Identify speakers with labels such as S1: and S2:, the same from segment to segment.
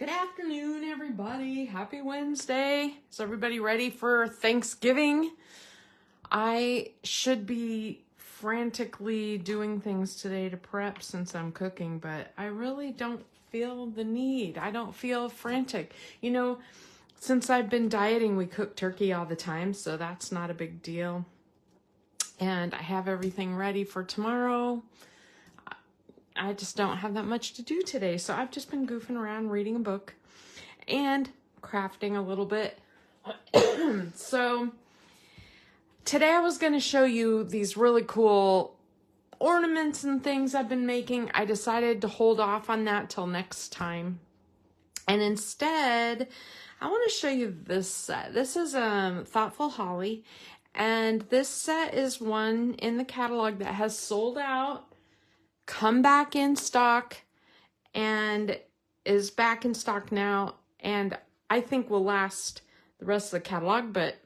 S1: Good afternoon, everybody. Happy Wednesday. Is everybody ready for Thanksgiving? I should be frantically doing things today to prep since I'm cooking, but I really don't feel the need. I don't feel frantic. You know, since I've been dieting, we cook turkey all the time, so that's not a big deal. And I have everything ready for tomorrow. I just don't have that much to do today. So I've just been goofing around reading a book and crafting a little bit. So today I was going to show you these really cool ornaments and things I've been making. I decided to hold off on that till next time. And instead, I want to show you this set. This is Thoughtful Holly. And this set is one in the catalog that has sold out, come back in stock, and is back in stock now, and I think will last the rest of the catalog, but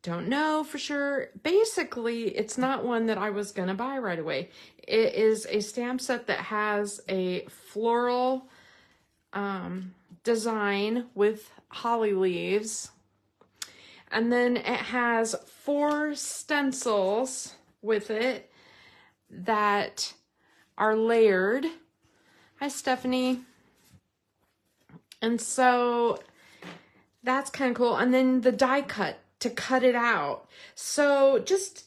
S1: don't know for sure. Basically, it's not one that I was gonna buy right away. It is a stamp set that has a floral design with holly leaves, and then it has 4 stencils with it that are layered. Hi, Stephanie. And so that's kind of cool. And then the die cut to cut it out. So just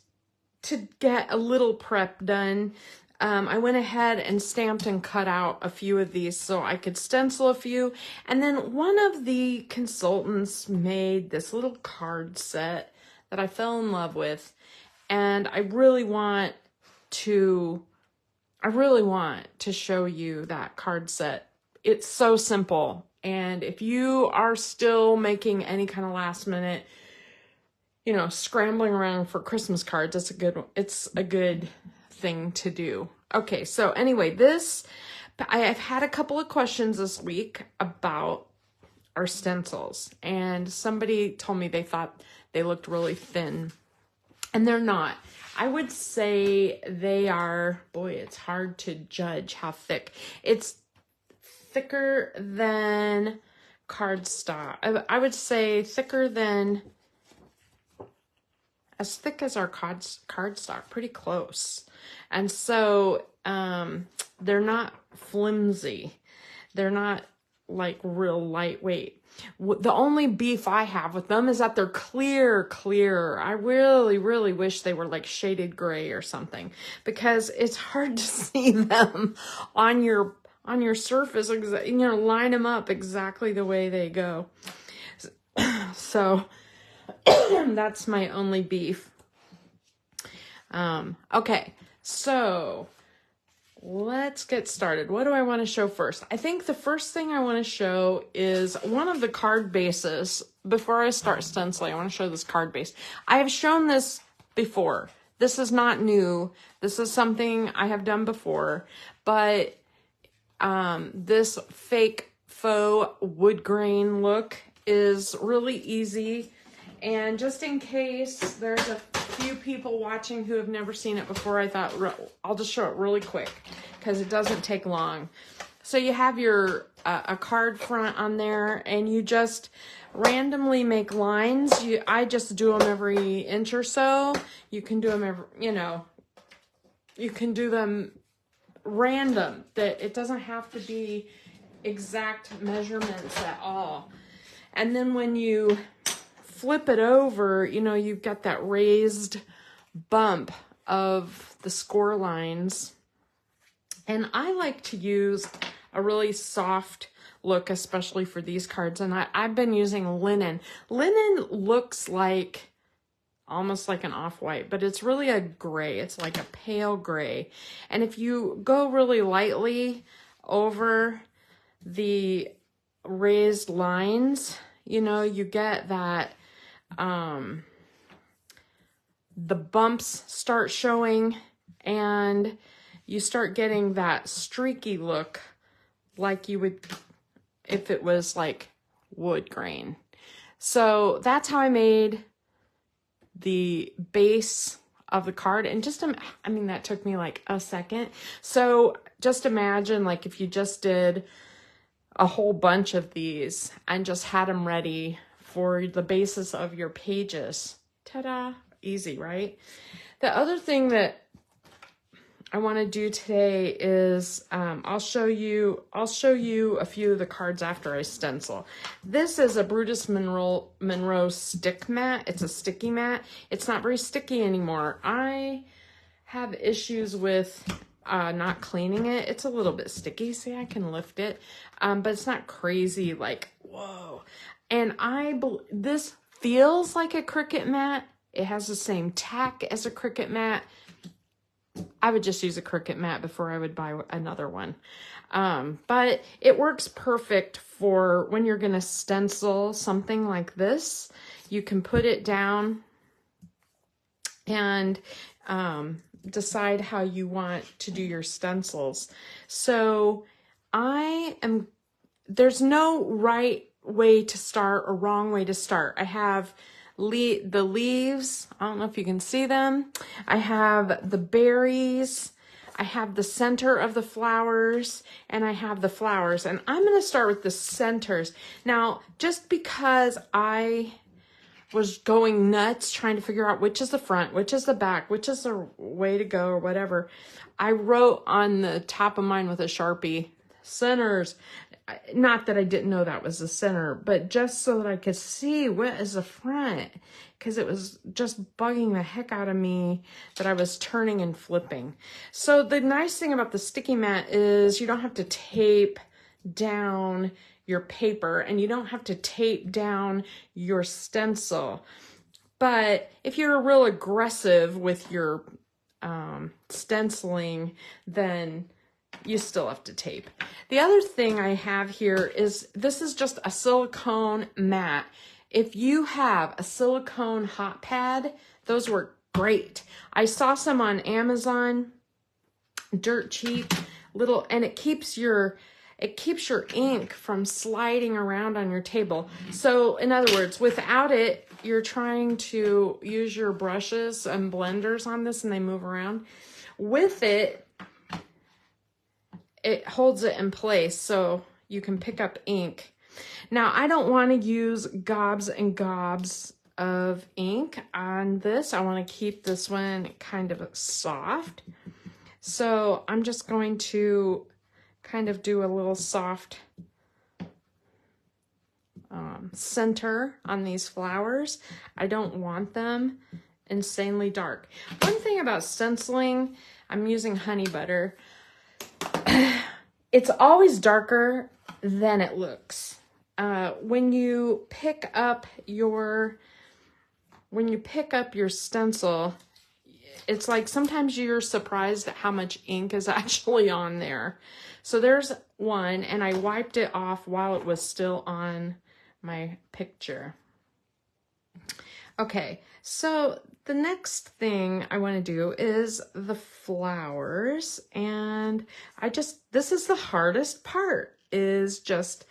S1: to get a little prep done, I went ahead and stamped and cut out a few of these so I could stencil a few. And then one of the consultants made this little card set that I fell in love with. And I really want to show you that card set. It's so simple. And if you are still making any kind of last minute, scrambling around for Christmas cards, it's a good thing to do. Okay, so anyway, I've had a couple of questions this week about our stencils. And somebody told me they thought they looked really thin. And they're not. I would say they are, boy, it's hard to judge how thick. It's thicker than cardstock. I would say as thick as our cardstock, pretty close. And so they're not flimsy. They're not like real lightweight. The only beef I have with them is that they're clear. I really, really wish they were like shaded gray or something, because it's hard to see them on your surface, line them up exactly the way they go. So that's my only beef. Okay, so let's get started. What do I want to show first? I think the first thing I want to show is one of the card bases. Before I start stenciling, I want to show this card base. I have shown this before. This is not new. This is something I have done before, but this fake faux wood grain look is really easy. And just in case there's a few people watching who have never seen it before, I thought I'll just show it really quick because it doesn't take long. So you have your a card front on there, and you just randomly make lines. I just do them every inch or so. You can do them you can do them random. That it doesn't have to be exact measurements at all. And then when you flip it over, you've got that raised bump of the score lines. And I like to use a really soft look, especially for these cards. And I've been using linen. Linen looks like almost like an off-white, but it's really a gray. It's like a pale gray. And if you go really lightly over the raised lines, you get that the bumps start showing, and you start getting that streaky look like you would if it was like wood grain. So that's how I made the base of the card. And that took me like a second. So just imagine like if you just did a whole bunch of these and just had them ready for the basis of your pages. Ta-da! Easy, right? The other thing that I want to do today is I'll show you a few of the cards after I stencil. This is a Brutus Monroe stick mat. It's a sticky mat. It's not very sticky anymore. I have issues with not cleaning it. It's a little bit sticky. See, I can lift it, but it's not crazy like whoa. And this feels like a Cricut mat. It has the same tack as a Cricut mat. I would just use a Cricut mat before I would buy another one. But it works perfect for when you're going to stencil something like this. You can put it down and decide how you want to do your stencils. So there's no right way to start or wrong way to start. I have the leaves, I don't know if you can see them. I have the berries, I have the center of the flowers, and I have the flowers. And I'm going to start with the centers. Now, just because I was going nuts trying to figure out which is the front, which is the back, which is the way to go or whatever, I wrote on the top of mine with a Sharpie, centers. Not that I didn't know that was the center, but just so that I could see what is the front, because it was just bugging the heck out of me that I was turning and flipping. So the nice thing about the sticky mat is you don't have to tape down your paper and you don't have to tape down your stencil. But if you're real aggressive with your stenciling, then you still have to tape. The other thing I have here is, this is just a silicone mat. If you have a silicone hot pad, those work great. I saw some on Amazon, dirt cheap, and it keeps your ink from sliding around on your table. So in other words, without it, you're trying to use your brushes and blenders on this and they move around. With it, it holds it in place so you can pick up ink. Now, I don't want to use gobs and gobs of ink on this. I want to keep this one kind of soft. So I'm just going to kind of do a little soft center on these flowers. I don't want them insanely dark. One thing about stenciling, I'm using honey butter. It's always darker than it looks. When you pick up your stencil, it's like sometimes you're surprised at how much ink is actually on there. So there's one, and I wiped it off while it was still on my picture. Okay, so the next thing I want to do is the flowers, and this is the hardest part, is just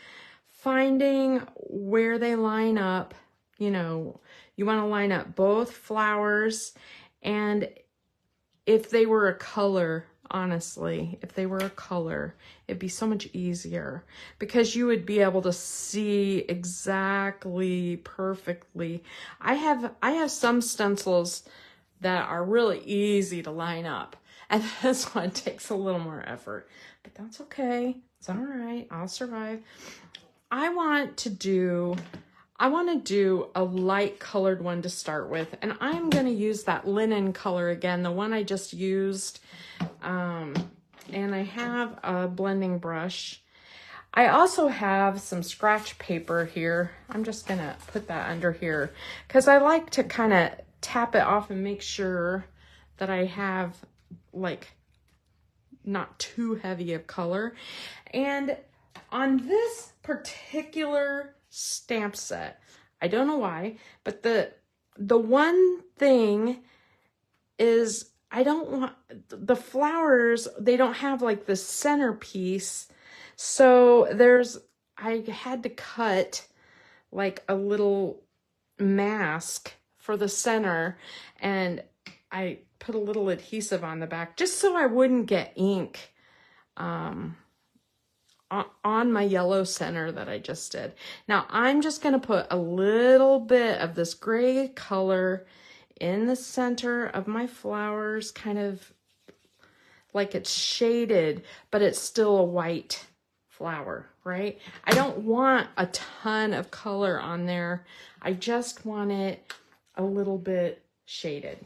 S1: finding where they line up. You know, you want to line up both flowers, and if they were a color, honestly, if they were a color, it'd be so much easier because you would be able to see exactly perfectly. I have some stencils that are really easy to line up, and this one takes a little more effort, but that's okay. It's all right. I'll survive. I want to do a light colored one to start with, and I'm going to use that linen color again, the one I just used, and I have a blending brush. I also have some scratch paper here. I'm just going to put that under here because I like to kind of tap it off and make sure that I have like not too heavy of color. And on this particular stamp set, I don't know why, but the one thing is I don't want the flowers, they don't have like the centerpiece. So I had to cut like a little mask for the center, and I put a little adhesive on the back just so I wouldn't get ink on my yellow center that I just did. Now I'm just going to put a little bit of this gray color in the center of my flowers, kind of like it's shaded, but it's still a white flower, right? I don't want a ton of color on there. I just want it a little bit shaded.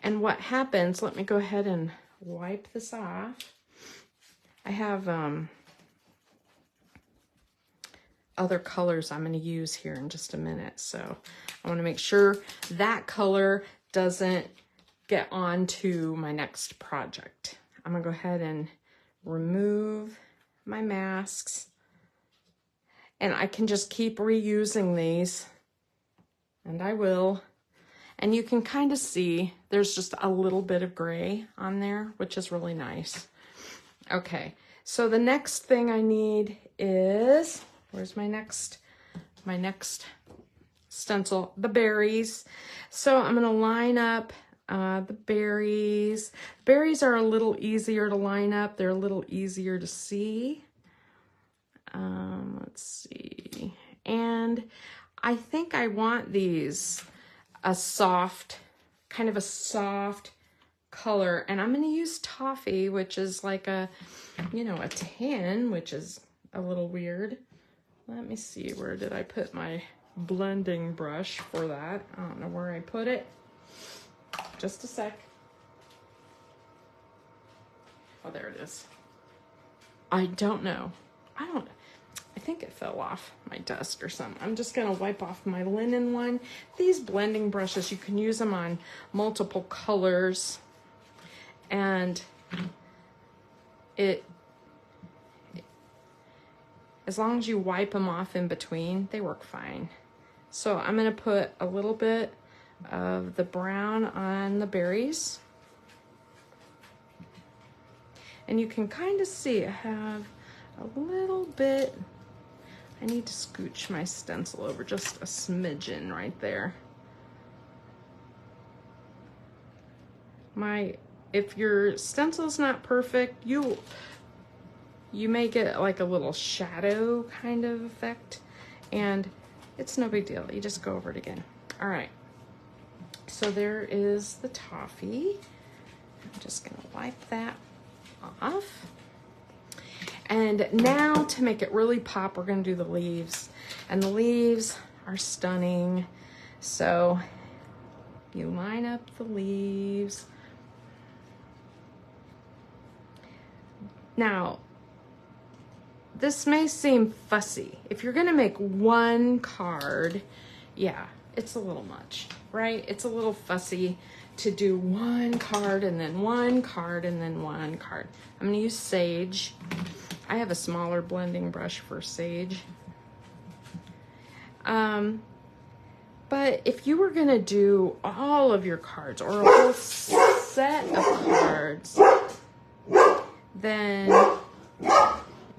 S1: And what happens, let me go ahead and wipe this off. I have other colors I'm going to use here in just a minute. So I want to make sure that color doesn't get onto my next project. I'm going to go ahead and remove my masks. And I can just keep reusing these. And I will. And you can kind of see there's just a little bit of gray on there, which is really nice. Okay, so the next thing I need is, where's my next stencil? The berries. So I'm going to line up the berries. Berries are a little easier to line up. They're a little easier to see. Let's see. And I think I want these a soft, kind of a soft color. And I'm going to use toffee, which is like a, you know, a tan, which is a little weird. Let me see, where did I put my blending brush for that? I don't know where I put it. Just a sec. Oh, there it is. I don't know. I think it fell off my desk or something. I'm just going to wipe off my linen one. These blending brushes, you can use them on multiple colors. And as long as you wipe them off in between, they work fine. So I'm going to put a little bit of the brown on the berries. And you can kind of see I have a little bit. I need to scooch my stencil over just a smidgen right there. If your stencil's not perfect, you may get like a little shadow kind of effect, and it's no big deal. You just go over it again. All right. So there is the toffee. I'm just gonna wipe that off. And now to make it really pop, we're gonna do the leaves. And the leaves are stunning. So you line up the leaves. Now, this may seem fussy. If you're gonna make one card, yeah, it's a little much, right? It's a little fussy to do one card and then one card and then one card. I'm gonna use sage. I have a smaller blending brush for sage. But if you were gonna do all of your cards or a whole set of cards, then you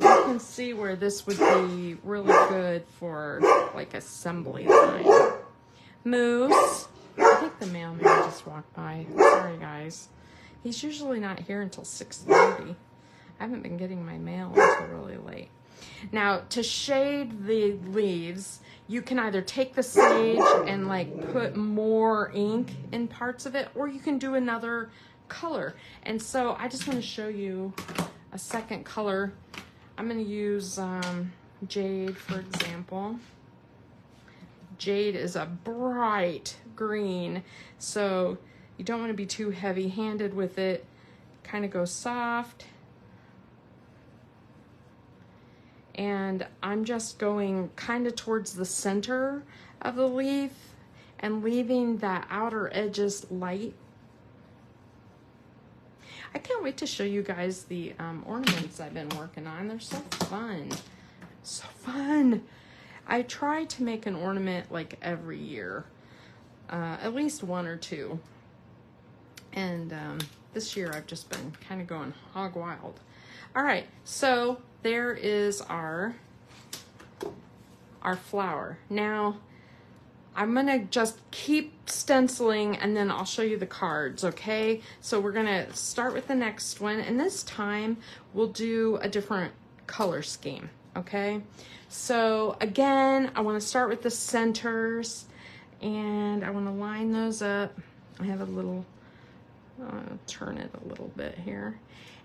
S1: can see where this would be really good for like assembly line. Moose. I think the mailman just walked by. Sorry guys. He's usually not here until 6:30. I haven't been getting my mail until really late. Now, to shade the leaves, you can either take the sage and like put more ink in parts of it, or you can do another color. And so I just want to show you a second color. I'm going to use jade, for example. Jade is a bright green, so you don't want to be too heavy-handed with it. Kind of go soft. And I'm just going kind of towards the center of the leaf and leaving that outer edges light. I can't wait to show you guys the ornaments I've been working on. They're so fun. So fun. I try to make an ornament like every year, at least one or two. And this year I've just been kind of going hog wild. All right, so there is our flower. Now, I'm gonna just keep stenciling and then I'll show you the cards, okay? So we're gonna start with the next one, and this time we'll do a different color scheme, okay? So again, I want to start with the centers, and I want to line those up. I have a little, turn it a little bit here.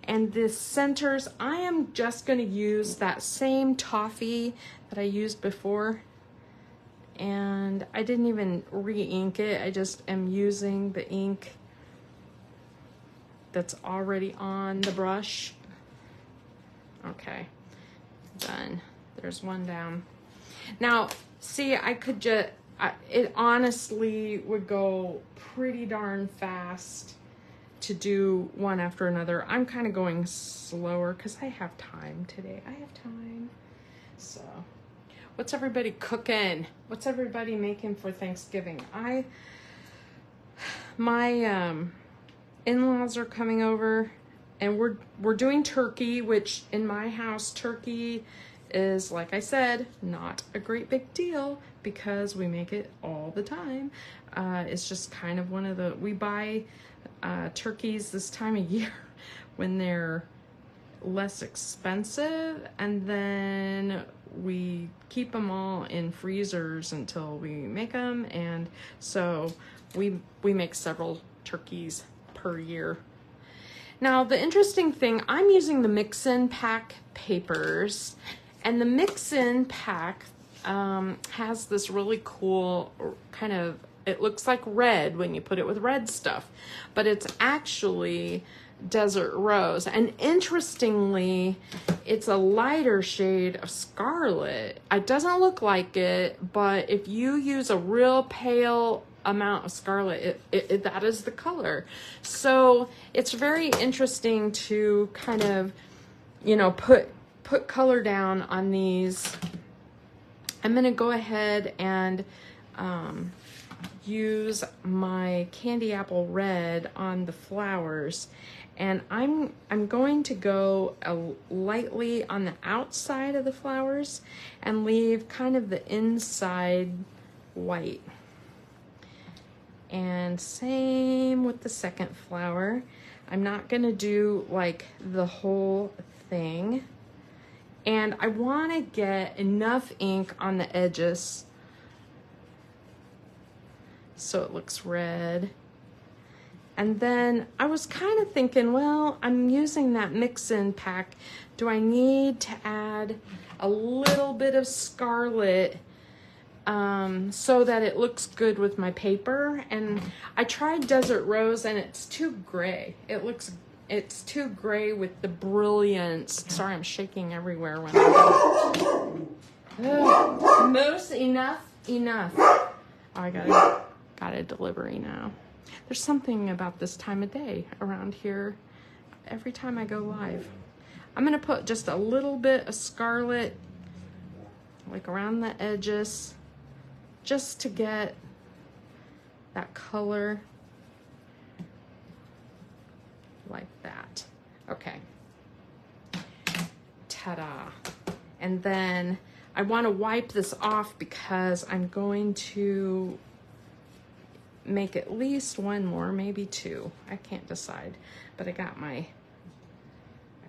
S1: And the centers, I am just going to use that same toffee that I used before. And I didn't even re-ink it. I just am using the ink that's already on the brush. Okay, done. There's one down. Now, see, I could just, it honestly would go pretty darn fast to do one after another. I'm kind of going slower because I have time today. I have time. So, what's everybody cooking? What's everybody making for Thanksgiving? My in-laws are coming over, and we're doing turkey, which in my house, turkey is, like I said, not a great big deal because we make it all the time. It's just kind of one of the, we buy turkeys this time of year when they're less expensive, and then we keep them all in freezers until we make them, and so we make several turkeys per year. Now, the interesting thing, I'm using the mix-in pack papers, and the mix-in pack has this really cool kind of, it looks like red when you put it with red stuff, but it's actually desert rose. And interestingly, it's a lighter shade of scarlet. It doesn't look like it, but if you use a real pale amount of scarlet, that is the color. So it's very interesting to kind of, you know, put color down on these. I'm gonna go ahead and use my candy apple red on the flowers, and I'm going to go lightly on the outside of the flowers and leave kind of the inside white. And same with the second flower. I'm not gonna do like the whole thing. And I wanna get enough ink on the edges so it looks red. And then I was kind of thinking, well, I'm using that mix-in pack. Do I need to add a little bit of scarlet so that it looks good with my paper? And I tried Desert Rose, and it's too gray. It's too gray with the brilliance. Sorry, I'm shaking everywhere when I'm Moose, enough. Oh, I got a delivery now. There's something about this time of day around here every time I go live. I'm gonna put just a little bit of scarlet like around the edges, just to get that color like that. Okay, ta-da. And then I want to wipe this off because I'm going to make at least one more, maybe two. I can't decide, but I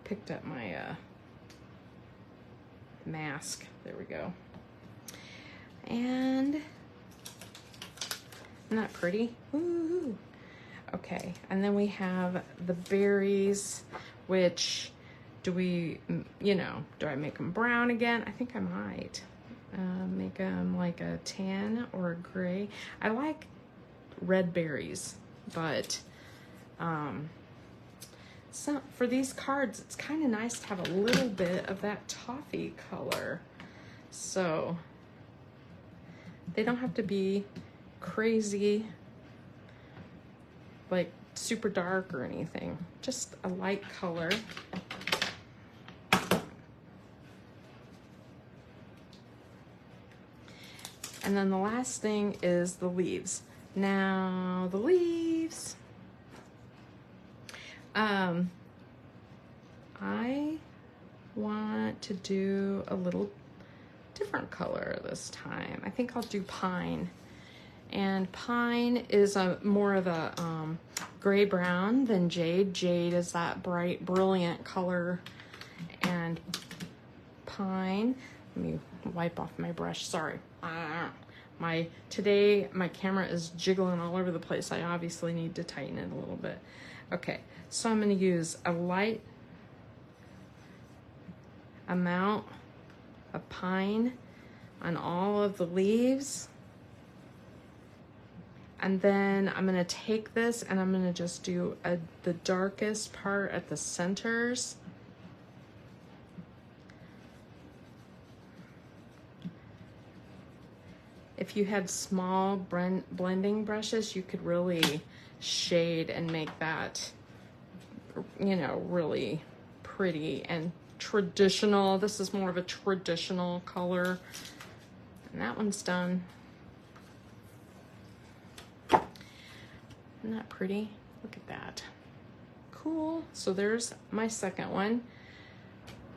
S1: picked up my mask. There we go. And isn't that pretty? Ooh. Okay, and then we have the berries, which do I make them brown again? I think I might make them like a tan or a gray. I like red berries, but so for these cards, it's kind of nice to have a little bit of that toffee color. So they don't have to be crazy, like super dark or anything, just a light color. And then the last thing is the leaves. Now the leaves, I want to do a little different color this time. I think I'll do pine. And pine is more of a gray brown than jade. Jade is that bright, brilliant color. And pine. Let me wipe off my brush, sorry. Today my camera is jiggling all over the place. I obviously need to tighten it a little bit. Okay, so I'm going to use a light amount of pine on all of the leaves. And then I'm going to take this and I'm going to just do the darkest part at the centers. If you had small blending brushes, you could really shade and make that, you know, really pretty and traditional. This is more of a traditional color. And that one's done. Isn't that pretty? Look at that. Cool. So there's my second one.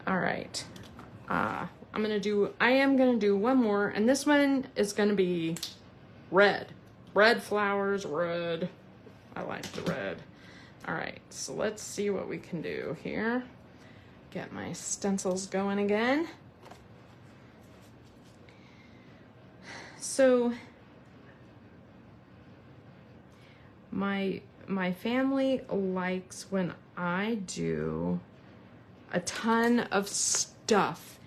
S1: All right. I am gonna do one more, and this one is gonna be red. Red flowers, red. I like the red. All right, so let's see what we can do here. Get my stencils going again. So my family likes when I do a ton of stuff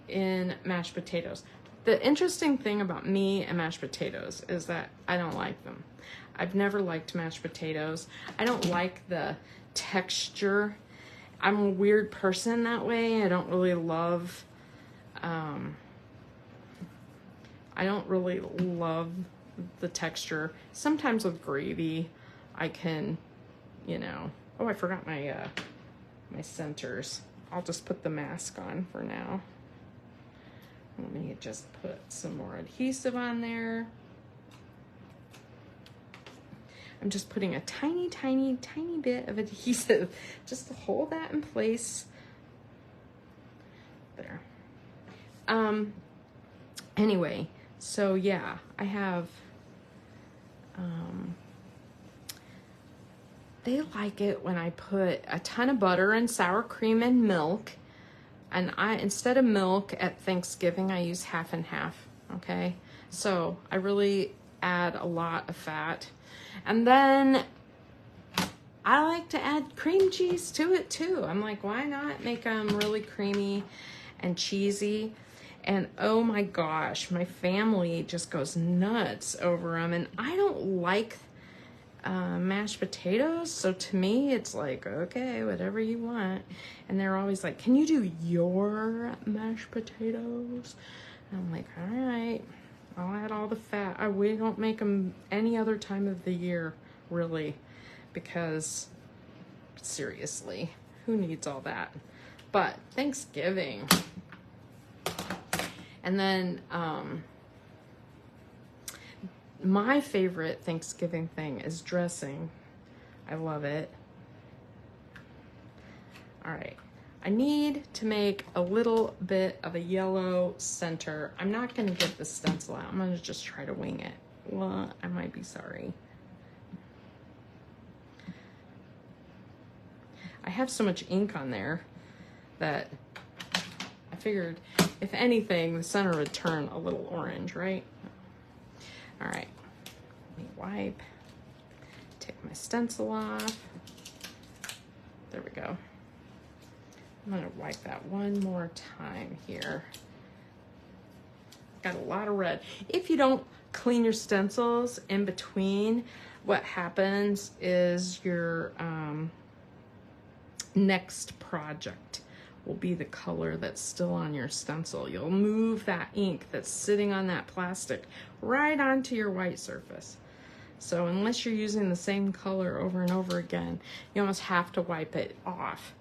S1: in mashed potatoes. The interesting thing about me and mashed potatoes is that I don't like them. I've never liked mashed potatoes. I don't like the texture. I'm a weird person that way. I don't really love the texture. Sometimes with gravy, I can, you know, oh, I forgot my my centers. I'll just put the mask on for now. Let me just put some more adhesive on there. I'm just putting a tiny, tiny, tiny bit of adhesive just to hold that in place. There. Anyway, so yeah, I have, they like it when I put a ton of butter and sour cream and milk. And instead of milk at Thanksgiving, I use half and half, okay? So I really add a lot of fat. And then I like to add cream cheese to it too. I'm like, why not make them really creamy and cheesy? And oh my gosh, my family just goes nuts over them. And I don't like mashed potatoes, so to me it's like, okay, whatever you want. And they're always like, can you do your mashed potatoes? And I'm like, all right, I'll add all the fat. We don't make them any other time of the year, really, because seriously, who needs all that? But Thanksgiving. And then my favorite Thanksgiving thing is dressing. I love it. All right, I need to make a little bit of a yellow center. I'm not gonna get the stencil out. I'm gonna just try to wing it. Well, I might be sorry. I have so much ink on there that I figured if anything, the center would turn a little orange, right? All right, let me wipe, take my stencil off. There we go. I'm gonna wipe that one more time here. Got a lot of red. If you don't clean your stencils in between, what happens is your next project will be the color that's still on your stencil. You'll move that ink that's sitting on that plastic right onto your white surface. So unless you're using the same color over and over again, you almost have to wipe it off.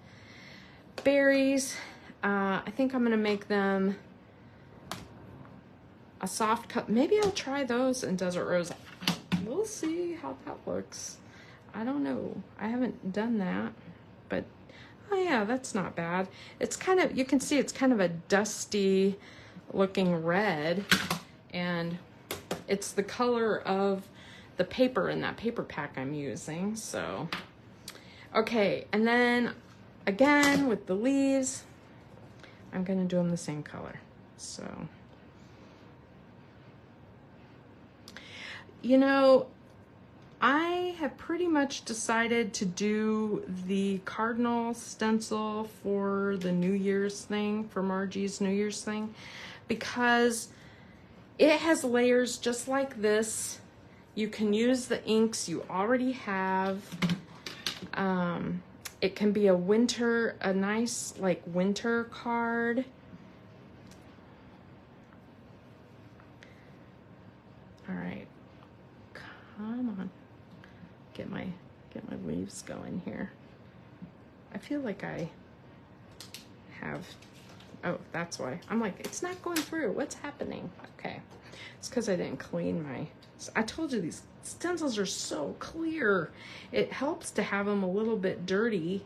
S1: Berries, I think I'm gonna make them a soft cut. Maybe I'll try those in Desert Rose. We'll see how that looks. I don't know. I haven't done that, but oh yeah, that's not bad. It's kind of, you can see it's kind of a dusty looking red, and it's the color of the paper in that paper pack I'm using. So, okay, and then again with the leaves, I'm gonna do them the same color. So, you know, I have pretty much decided to do the cardinal stencil for the New Year's thing, for Margie's New Year's thing, because it has layers just like this. You can use the inks you already have. It can be a nice like winter card. All right, come on. Get my leaves going here. I feel like I have, oh, that's why. I'm like, it's not going through. What's happening? Okay. It's because I didn't clean my, I told you these stencils are so clear. It helps to have them a little bit dirty.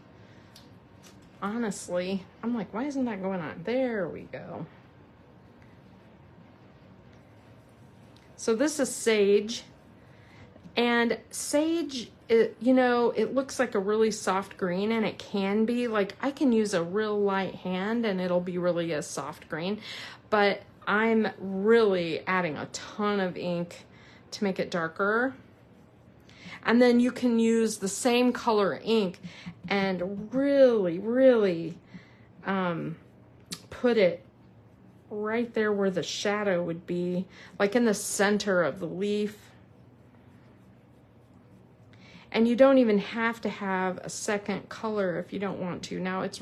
S1: Honestly, I'm like, why isn't that going on? There we go. So this is sage. And sage, you know, it looks like a really soft green, and it can be. Like, I can use a real light hand and it'll be really a soft green, but I'm really adding a ton of ink to make it darker. And then you can use the same color ink and really, really put it right there where the shadow would be, like in the center of the leaf. And you don't even have to have a second color if you don't want to. Now it's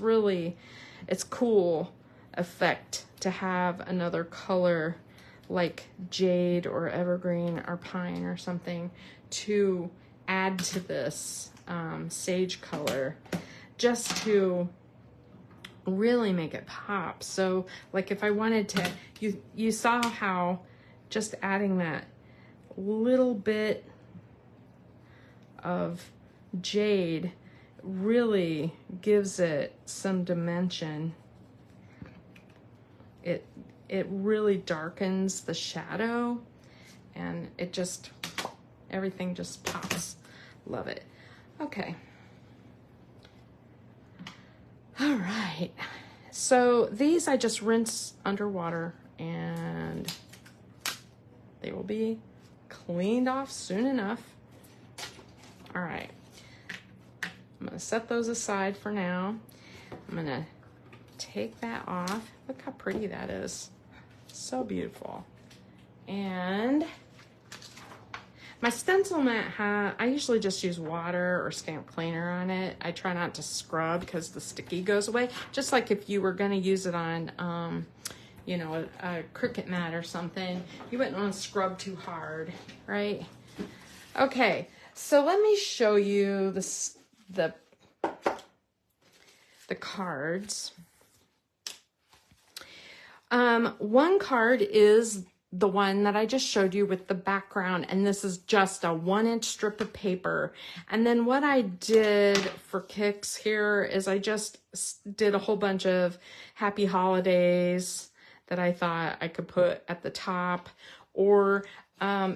S1: cool effect to have another color like jade or evergreen or pine or something to add to this sage color, just to really make it pop. So like if I wanted to, you saw how just adding that little bit of jade really gives it some dimension. It really darkens the shadow, and it just, everything just pops. Love it. Okay. All right. So these I just rinse underwater and they will be cleaned off soon enough. All right, I'm gonna set those aside for now. I'm gonna take that off. Look how pretty that is. So beautiful. And my stencil mat, I usually just use water or stamp cleaner on it. I try not to scrub because the sticky goes away. Just like if you were gonna use it on, you know, a Cricut mat or something, you wouldn't want to scrub too hard, right? Okay. So let me show you the cards. One card is the one that I just showed you with the background, and this is just a 1-inch strip of paper. And then what I did for kicks here is I just did a whole bunch of happy holidays that I thought I could put at the top, or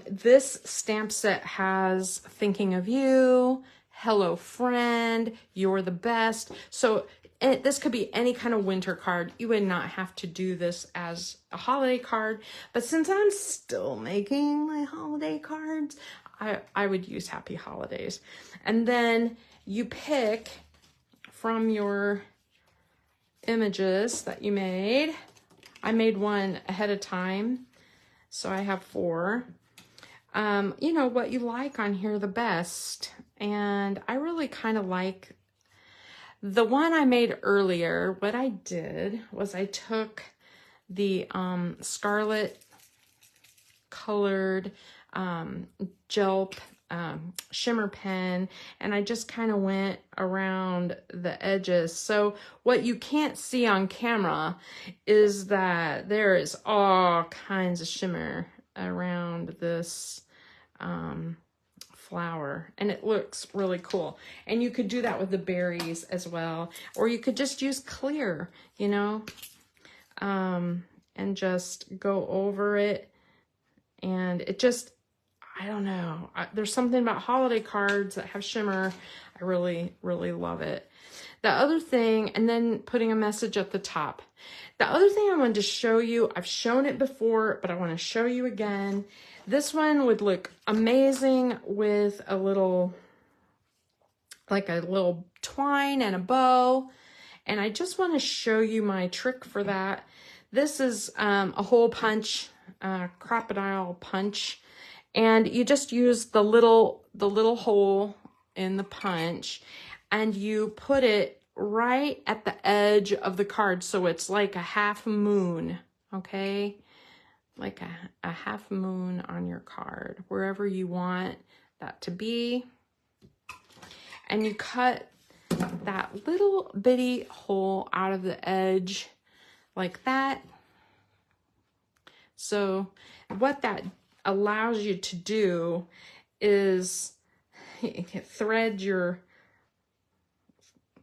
S1: this stamp set has thinking of you, hello friend, you're the best. So this could be any kind of winter card. You would not have to do this as a holiday card, but since I'm still making my holiday cards, I would use happy holidays. And then you pick from your images that you made. I made one ahead of time, so I have 4. You know, what you like on here the best. And I really kind of like the one I made earlier. What I did was I took the scarlet colored gel shimmer pen, and I just kind of went around the edges. So what you can't see on camera is that there is all kinds of shimmer around this flower, and it looks really cool. And you could do that with the berries as well, or you could just use clear, you know, and just go over it. And it just, I don't know, there's something about holiday cards that have shimmer. I really, really love it. The other thing, and then putting a message at the top. The other thing I wanted to show you, I've shown it before, but I want to show you again. This one would look amazing with a little, like a little twine and a bow. And I just want to show you my trick for that. This is a hole punch, crocodile punch. And you just use the little hole in the punch, and you put it right at the edge of the card. So it's like a half moon, okay? Like a half moon on your card, wherever you want that to be. And you cut that little bitty hole out of the edge like that. So what that allows you to do is thread your,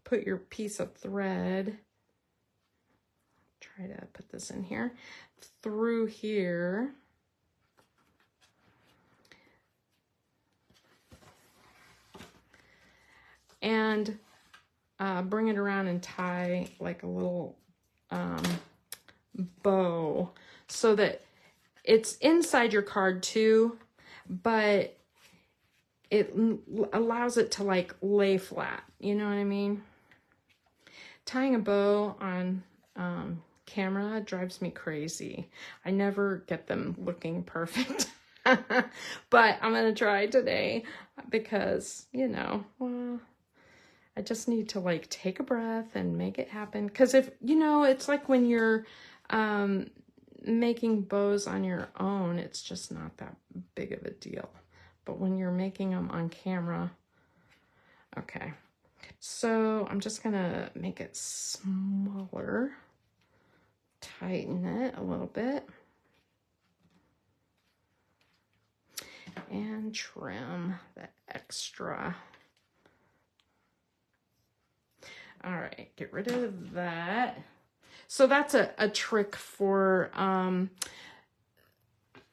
S1: put your piece of thread, try to put this in here, through here. And bring it around and tie like a little bow so that it's inside your card too, but it allows it to like lay flat. You know what I mean? Tying a bow on camera drives me crazy. I never get them looking perfect. But I'm gonna try today because, you know, well, I just need to like take a breath and make it happen. Because if, you know, it's like when you're making bows on your own, it's just not that big of a deal. But when you're making them on camera, okay. So I'm just gonna make it smaller, tighten it a little bit, and trim the extra. All right, get rid of that. So that's a trick for,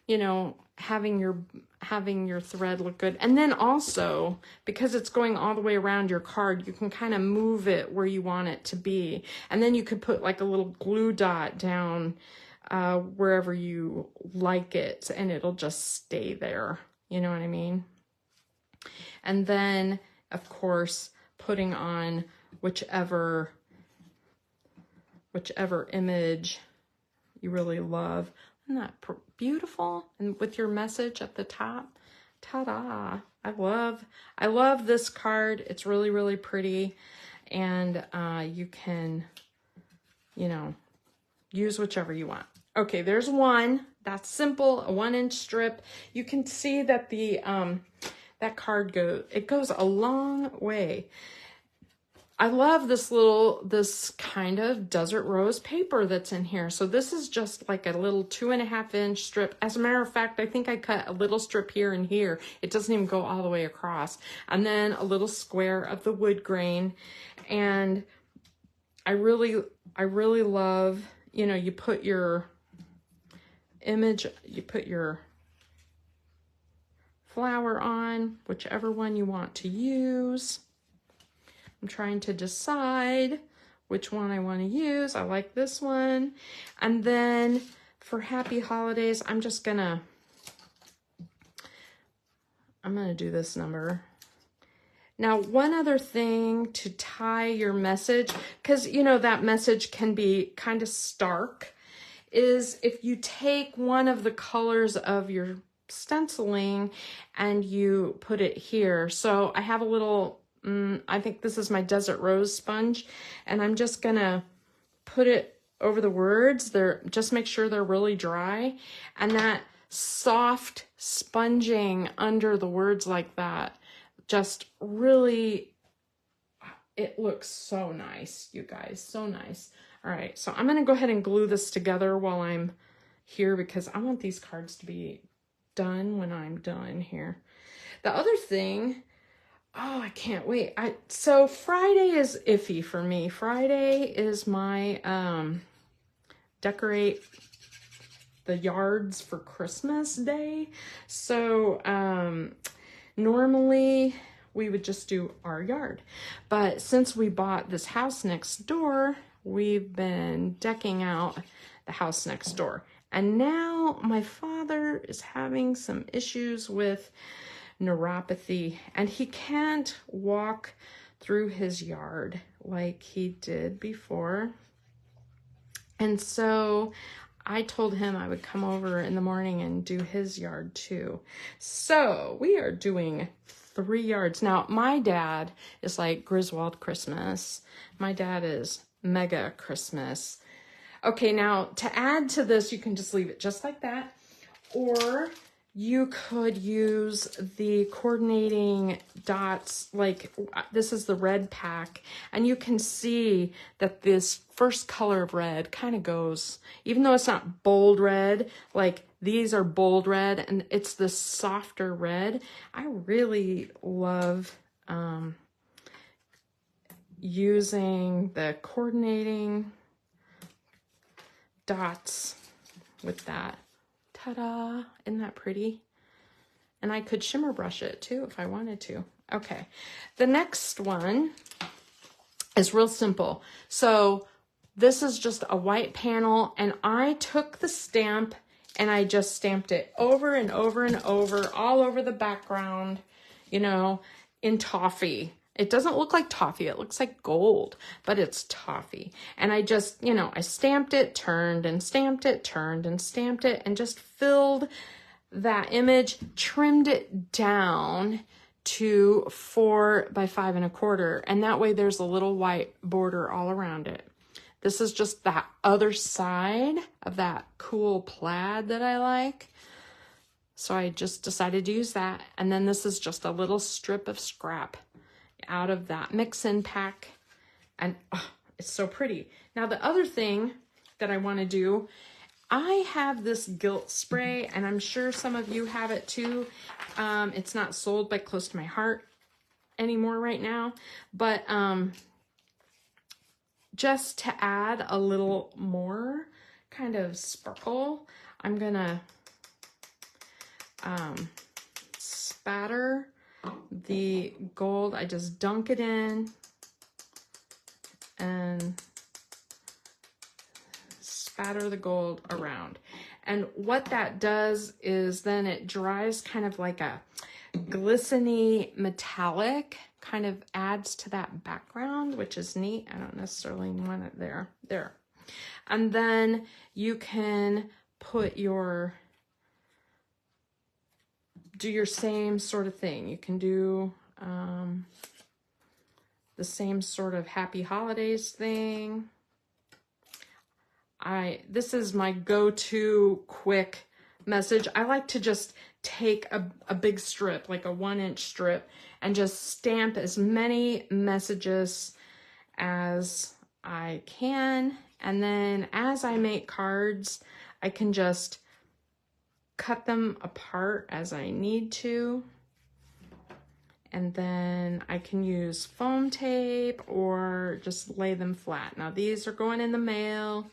S1: you know, having your thread look good. And then also, because it's going all the way around your card, you can kind of move it where you want it to be. And then you could put like a little glue dot down wherever you like it, and it'll just stay there. You know what I mean? And then, of course, putting on whichever image you really love. Isn't that beautiful? And with your message at the top, ta-da! I love this card. It's really, really pretty, and you can, you know, use whichever you want. Okay, there's one. That's simple, a 1-inch strip. You can see that the that card goes a long way. I love this kind of desert rose paper that's in here. So this is just like a little 2.5-inch strip. As a matter of fact, I think I cut a little strip here and here. It doesn't even go all the way across. And then a little square of the wood grain. And I really love, you know, you put your image, you put your flower on, whichever one you want to use. I'm trying to decide which one I want to use. I like this one. And then for Happy Holidays, I'm gonna do this number. Now, one other thing to tie your message, because you know that message can be kind of stark, is if you take one of the colors of your stenciling and you put it here. So I have a little, I think this is my Desert Rose sponge, and I'm just gonna put it over the words. Just make sure they're really dry, and that soft sponging under the words like that just really, it looks so nice, you guys, so nice. All right, so I'm gonna go ahead and glue this together while I'm here because I want these cards to be done when I'm done here. The other thing, oh, I can't wait. So Friday is iffy for me. Friday is my decorate the yards for Christmas day. So normally we would just do our yard. But since we bought this house next door, we've been decking out the house next door. And now my father is having some issues with neuropathy, and he can't walk through his yard like he did before. And so I told him I would come over in the morning and do his yard too. So we are doing 3 yards. Now, my dad is like Griswold Christmas. My dad is Mega Christmas. Okay, now to add to this, you can just leave it just like that. Or you could use the coordinating dots, like this is the red pack, and you can see that this first color of red kind of goes, even though it's not bold red, like these are bold red, and it's the softer red. I really love using the coordinating dots with that. Ta-da! Isn't that pretty? And I could shimmer brush it too if I wanted to. Okay, the next one is real simple. So this is just a white panel, and I took the stamp and I just stamped it over and over and over, all over the background, you know, in toffee. It doesn't look like toffee, it looks like gold, but it's toffee. And I just, you know, I stamped it, turned and stamped it, turned and stamped it, and just filled that image, trimmed it down to 4 by 5 1/4. And that way there's a little white border all around it. This is just that other side of that cool plaid that I like. So I just decided to use that. And then this is just a little strip of scrap out of that mix-in pack, and oh, it's so pretty. Now the other thing that I want to do, I have this gilt spray, and I'm sure some of you have it too. It's not sold by Close to My Heart anymore right now, but just to add a little more kind of sparkle, I'm gonna spatter the gold. I just dunk it in and spatter the gold around. And what that does is then it dries kind of like a glistening metallic, kind of adds to that background, which is neat. I don't necessarily want it there. And then you can put do your same sort of thing. You can do the same sort of happy holidays thing. This is my go-to quick message. I like to just take a big strip, like a 1-inch strip, and just stamp as many messages as I can. And then as I make cards, I can just cut them apart as I need to. And then I can use foam tape or just lay them flat. Now these are going in the mail.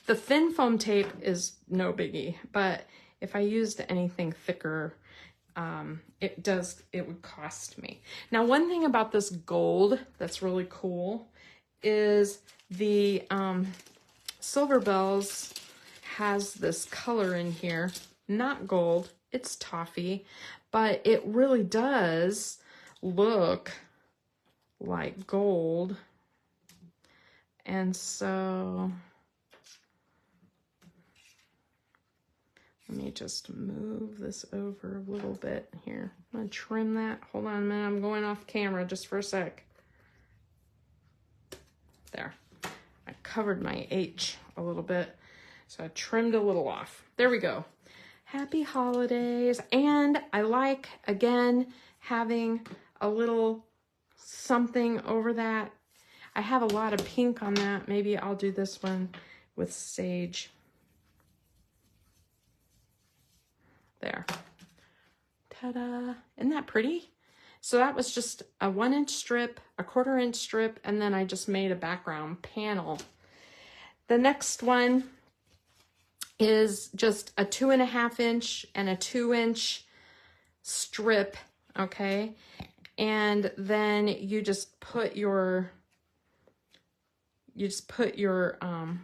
S1: The thin foam tape is no biggie, but if I used anything thicker, it would cost me. Now, one thing about this gold that's really cool is the Silver Bells has this color in here, not gold, it's toffee, but it really does look like gold. And so let me just move this over a little bit here. I'm gonna trim that. Hold on a minute, I'm going off camera just for a sec. There, I covered my H a little bit, so I trimmed a little off. There we go. Happy holidays. And I like, again, having a little something over that. I have a lot of pink on that. Maybe I'll do this one with sage. There. Ta-da. Isn't that pretty? So that was just a 1-inch strip, a 1/4-inch strip, and then I just made a background panel. The next one is just a 2.5-inch and a 2-inch strip, okay? And then you just put your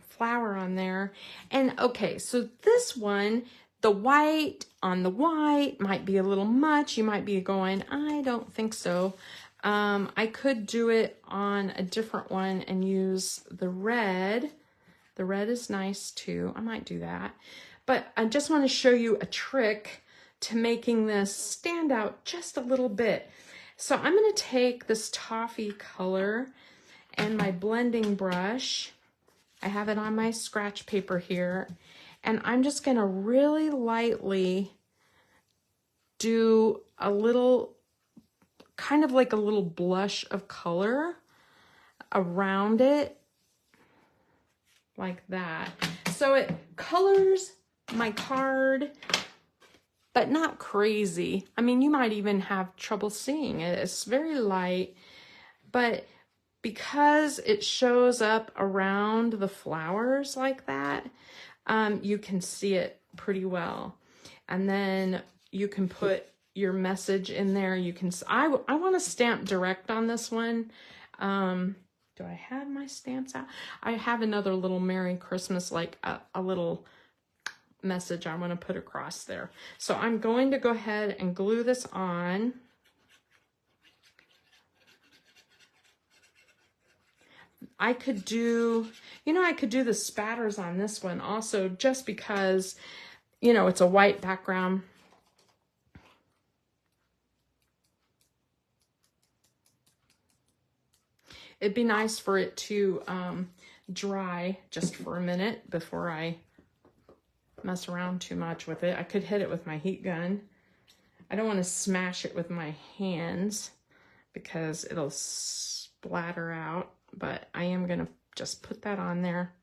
S1: flower on there. And okay, so this one, the white on the white might be a little much. You might be going, I don't think so. I could do it on a different one and use the red. The red is nice too. I might do that. But I just want to show you a trick to making this stand out just a little bit. So I'm going to take this toffee color and my blending brush. I have it on my scratch paper here. And I'm just going to really lightly do a little, kind of like a little blush of color around it, like that. So it colors my card, but not crazy. I mean, you might even have trouble seeing it. It's very light, but because it shows up around the flowers like that, you can see it pretty well. And then you can put your message in there. You can, I want to stamp direct on this one. Do I have my stamps out? I have another little Merry Christmas, like a little message I want to put across there. So I'm going to go ahead and glue this on. I could do, I could do the spatters on this one also, just because, it's a white background. It'd be nice for it to dry just for a minute before I mess around too much with it. I could hit it with my heat gun. I don't want to smash it with my hands because it'll splatter out, but I am going to just put that on there.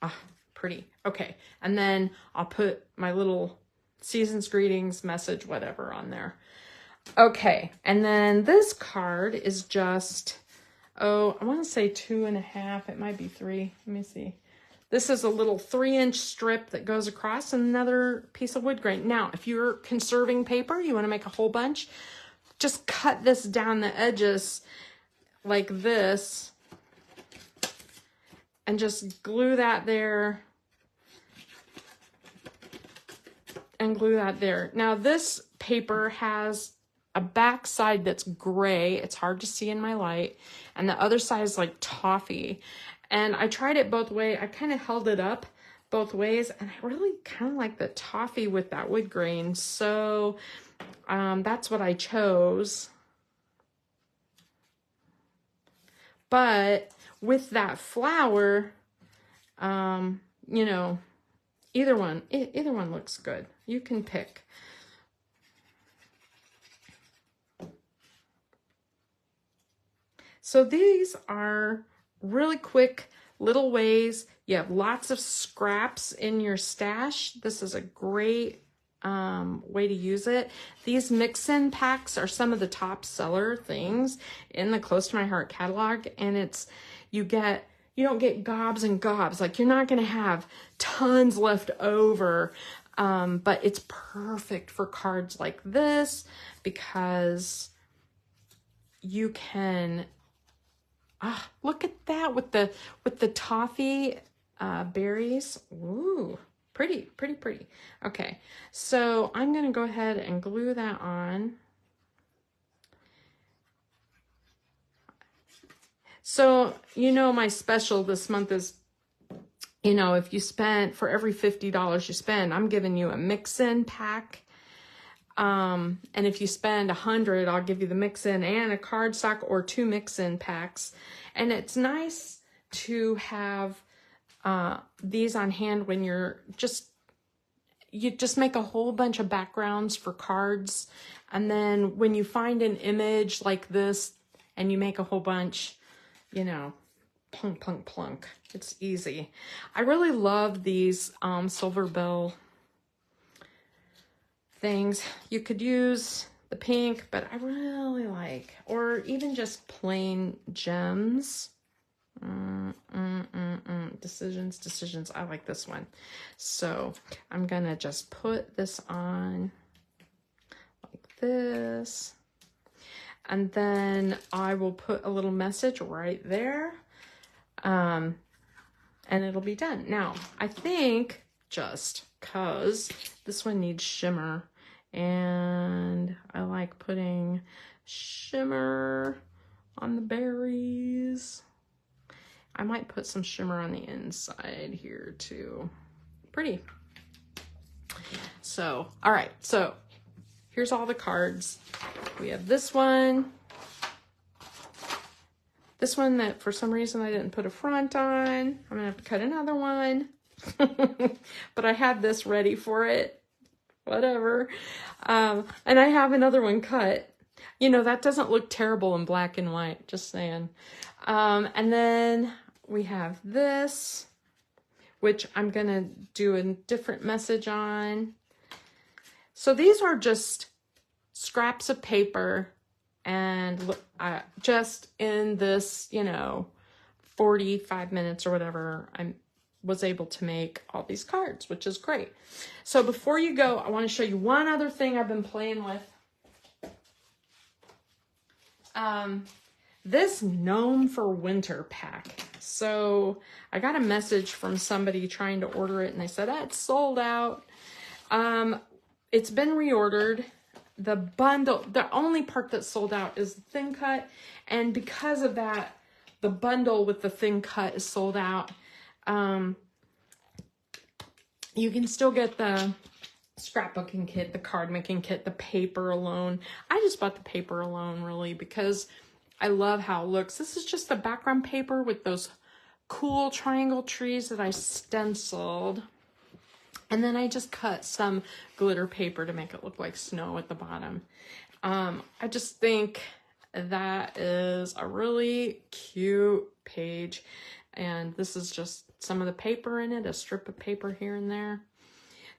S1: Ah, pretty. Okay, and then I'll put my little season's greetings message, whatever, on there. Okay, and then this card is just, I want to say 2.5. It might be 3. Let me see. This is a little 3-inch strip that goes across another piece of wood grain. Now, if you're conserving paper, you want to make a whole bunch, just cut this down the edges like this and just glue that there and glue that there. Now, this paper has a back side that's gray. It's hard to see in my light. And the other side is like toffee. And I tried it both ways. I kind of held it up both ways. And I really kind of like the toffee with that wood grain. So that's what I chose. But with that flower, either one looks good. You can pick. So these are really quick little ways. You have lots of scraps in your stash. This is a great way to use it. These mix-in packs are some of the top seller things in the Close to My Heart catalog. And you don't get gobs and gobs. Like, you're not going to have tons left over. But it's perfect for cards like this because you can, look at that with the toffee berries. Ooh, pretty. Okay, so I'm gonna go ahead and glue that on. So, my special this month is, if you spend, for every $50 you spend, I'm giving you a mix-in pack. And if you spend $100, I'll give you the mix-in and a cardstock or 2 mix-in packs. And it's nice to have these on hand when you just make a whole bunch of backgrounds for cards. And then when you find an image like this and you make a whole bunch, plunk, plunk, plunk. It's easy. I really love these silver bell things. You could use the pink, but I really like, or even just plain gems. Decisions. I like this one. So I'm gonna just put this on this. And then I will put a little message right there. And it'll be done. Now, I think just because this one needs shimmer, and I like putting shimmer on the berries. I might put some shimmer on the inside here too. Pretty. So, all right. So here's all the cards. We have this one. This one that for some reason I didn't put a front on. I'm gonna have to cut another one. But I had this ready for it. Whatever. And I have another one cut. You know, that doesn't look terrible in black and white, just saying. And then we have this, which I'm gonna do a different message on. So these are just scraps of paper, and just in this, you know, 45 minutes or whatever, I was able to make all these cards, which is great. So before you go, I want to show you one other thing I've been playing with. This Gnome for Winter pack. So I got a message from somebody trying to order it, and they said, it's sold out. It's been reordered. The bundle, the only part that's sold out is the thin cut. And because of that, the bundle with the thin cut is sold out. You can still get the scrapbooking kit, the card making kit, the paper alone. I just bought the paper alone really because I love how it looks. This is just the background paper with those cool triangle trees that I stenciled. And then I just cut some glitter paper to make it look like snow at the bottom. I just think that is a really cute page. And this is just some of the paper in it, a strip of paper here and there.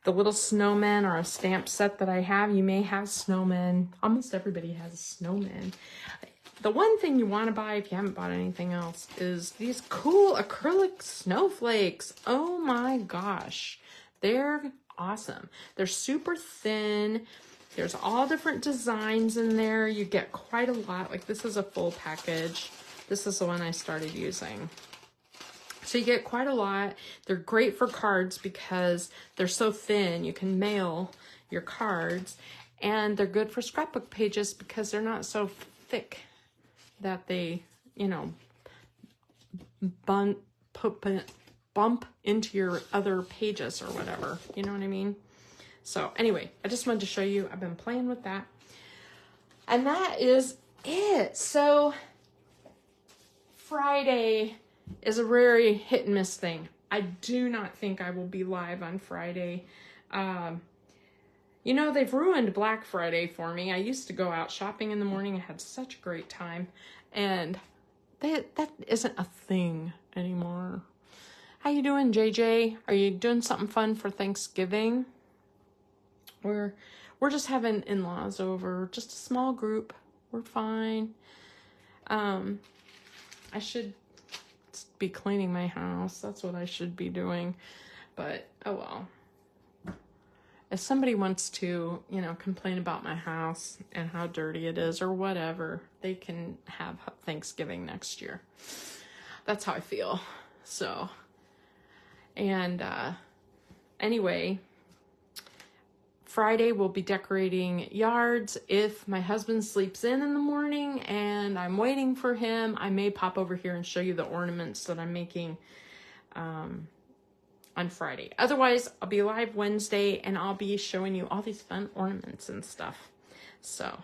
S1: The little snowmen are a stamp set that I have. You may have snowmen. Almost everybody has snowmen. The one thing you want to buy if you haven't bought anything else is these cool acrylic snowflakes. Oh my gosh. They're awesome. They're super thin. There's all different designs in there. You get quite a lot. Like this is a full package. This is the one I started using. So you get quite a lot. They're great for cards because they're so thin. You can mail your cards. And they're good for scrapbook pages because they're not so thick that they, you know, bump into your other pages or whatever. You know what I mean? So anyway, I just wanted to show you. I've been playing with that. And that is it. So Friday is a very hit and miss thing. I do not think I will be live on Friday. You know, they've ruined Black Friday for me. I used to go out shopping in the morning. I had such a great time. And that isn't a thing anymore. How you doing, JJ? Are you doing something fun for Thanksgiving? We're just having in-laws over. Just a small group. We're fine. I should be cleaning my house. That's what I should be doing. But, oh well. If somebody wants to, you know, complain about my house and how dirty it is or whatever, they can have Thanksgiving next year. That's how I feel. So, and anyway, Friday we'll be decorating yards. If my husband sleeps in the morning and I'm waiting for him, I may pop over here and show you the ornaments that I'm making on Friday. Otherwise, I'll be live Wednesday and I'll be showing you all these fun ornaments and stuff. So,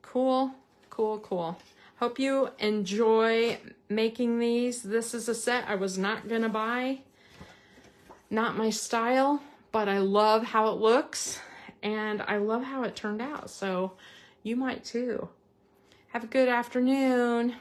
S1: cool, cool, cool. Hope you enjoy making these. This is a set I was not gonna buy. Not my style, but I love how it looks and I love how it turned out. So, you might too. Have a good afternoon.